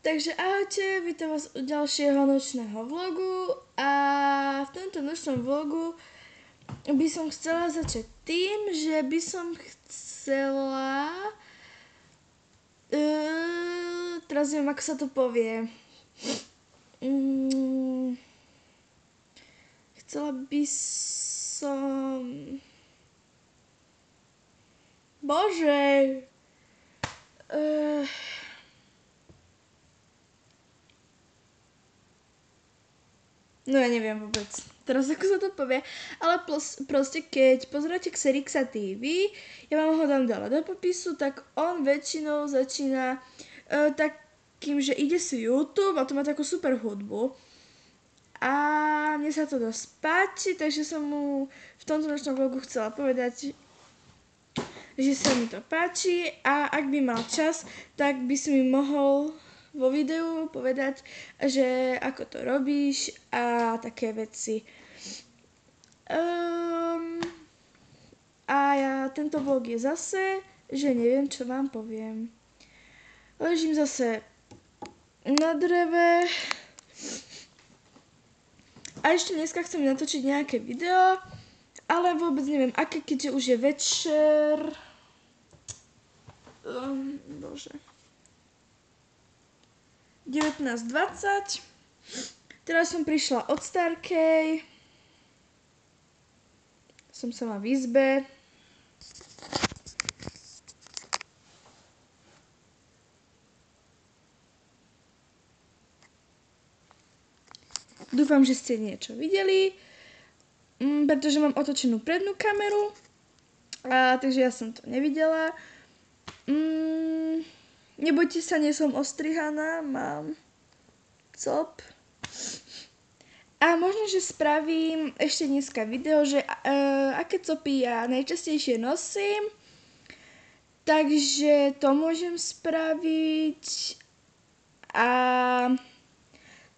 Takže ahojte, vítam vás u ďalšieho nočného vlogu a v tomto nočnom vlogu by som chcela začať tým, že by som chcela... teraz neviem, ako sa to povie. Chcela by som... Bože! No ja neviem vôbec teraz, ako sa to povie, ale proste keď pozeráte Xerixa TV, ja vám ho dám dole do popisu, tak on väčšinou začína takým, že ide si YouTube a to má takú super hudbu. A mne sa to dosť páči, takže som mu v tomto nočnom vlogu chcela povedať, že sa mi to páči a ak by mal čas, tak by si mi mohol vo videu povedať, že ako to robíš a také veci. A tento vlog je zase, že neviem, čo vám poviem. Ležím zase na dreve a ešte dneska chcem natočiť nejaké video, ale vôbec neviem aké, keďže už je večer. Bože. 19:20. Teraz som prišla od Starkej. Som sama v izbe. Dúfam, že ste niečo videli, pretože mám otočenú prednú kameru, takže ja som to nevidela. Nebojte sa, nie som ostrihaná, mám cop. A možno, že spravím ešte dneska video, že aké copy ja najčastejšie nosím. Takže to môžem spraviť. A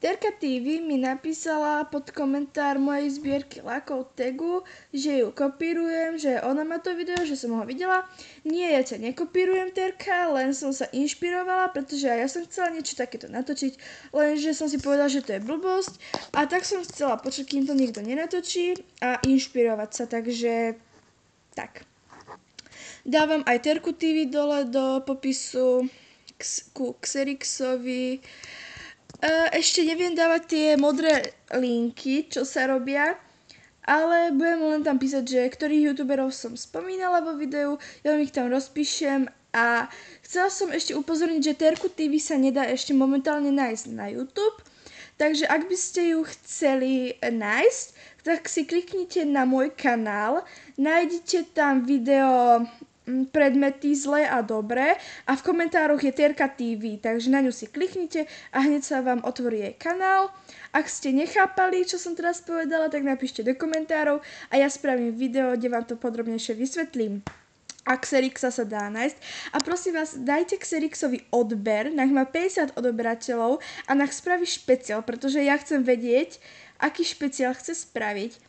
Terka TV mi napísala pod komentár mojej zbierky lakov tagu, že ju kopírujem, že ona má to video, že som ho videla. Nie, ja ťa nekopírujem, Terka, len som sa inšpirovala, pretože aj ja som chcela niečo takéto natočiť, lenže som si povedala, že to je blbosť a tak som chcela počuť, kým to niekto nenatočí a inšpirovať sa, takže tak. Dávam aj Terku TV dole do popisu ku Xerixovi. Ešte neviem dávať tie modré linky, čo sa robia, ale budem len tam písať, že ktorých youtuberov som spomínala vo videu, ja vám ich tam rozpíšem a chcela som ešte upozorniť, že Terku TV sa nedá ešte momentálne nájsť na YouTube, takže ak by ste ju chceli nájsť, tak si kliknite na môj kanál, nájdete tam video predmety zlé a dobré a v komentároch je Terka TV, takže na ňu si kliknite a hneď sa vám otvorí jej kanál. Ak ste nechápali, čo som teraz povedala, tak napíšte do komentárov a ja spravím video, kde vám to podrobnejšie vysvetlím. A Xerixa sa dá nájsť. A prosím vás, dajte Xerixovi odber, nech má 50 odoberateľov a nech spraví špeciál, pretože ja chcem vedieť, aký špeciál chce spraviť.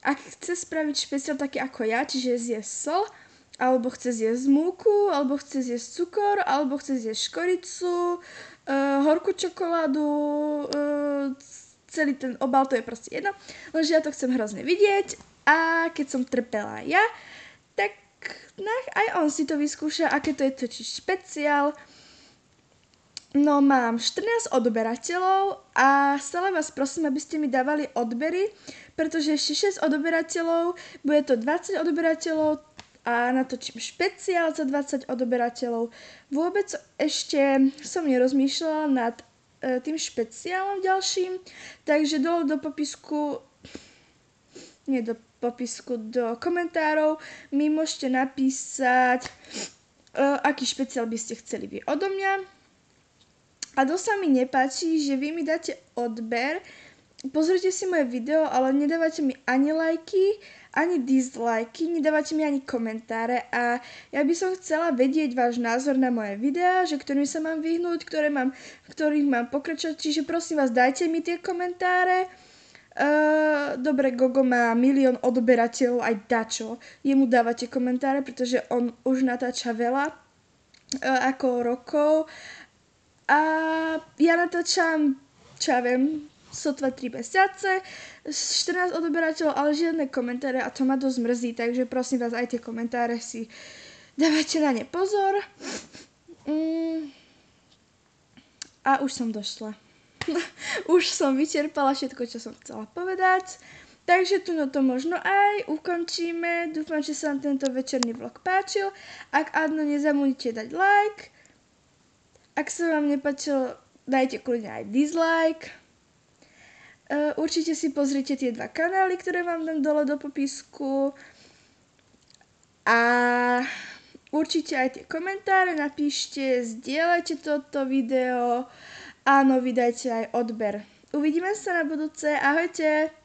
Ak chce spraviť špeciál taký ako ja, čiže zje sol, alebo chce zjesť múku, alebo chce zjesť cukor, alebo chce zjesť škoricu, horkú čokoládu, celý ten obal, to je proste jedno, lenže ja to chcem hrozne vidieť a keď som trpela ja, tak aj on si to vyskúša, aké to je totiž špeciál. No mám 14 odberateľov a stále vás prosím, aby ste mi dávali odbery, pretože ešte 6 odberateľov, bude to 20 odberateľov, a natočím špeciál za 20 odoberateľov. Vôbec ešte som nerozmýšľala nad tým špeciálom ďalším, takže dole do popisku, nie do popisku, do komentárov mi môžete napísať, aký špeciál by ste chceli vy odo mňa. A dosť sa mi nepáči, že vy mi dáte odber, pozrite si moje video, ale nedávate mi ani lajky, ani dislajky, nedávate mi ani komentáre a ja by som chcela vedieť váš názor na moje videá, že ktorým sa mám vyhnúť, ktorých mám pokračovať, čiže prosím vás, dajte mi tie komentáre. Dobre, Gogo má 1 000 000 odberateľov, aj dačo, jemu dávate komentáre, pretože on už natáča veľa ako rokov A ja natáčam, čo ja viem, sotva 3 mesiace, 14 odoberateľov, ale žiadne komentáre a to ma dosť mrzí, takže prosím vás, aj tie komentáre si dávajte na ne pozor. A už som došla. Už som vyčerpala všetko, čo som chcela povedať. Takže tu no to možno aj ukončíme. Dúfam, že sa vám tento večerný vlog páčil. Ak áno, nezabudnite dať like. Ak sa vám nepáčilo, dajte kľudne aj dislike. Určite si pozrite tie 2 kanály, ktoré vám dám dole do popisku. A určite aj tie komentáre napíšte, zdieľajte toto video. Áno, vydajte aj odber. Uvidíme sa na budúce. Ahojte!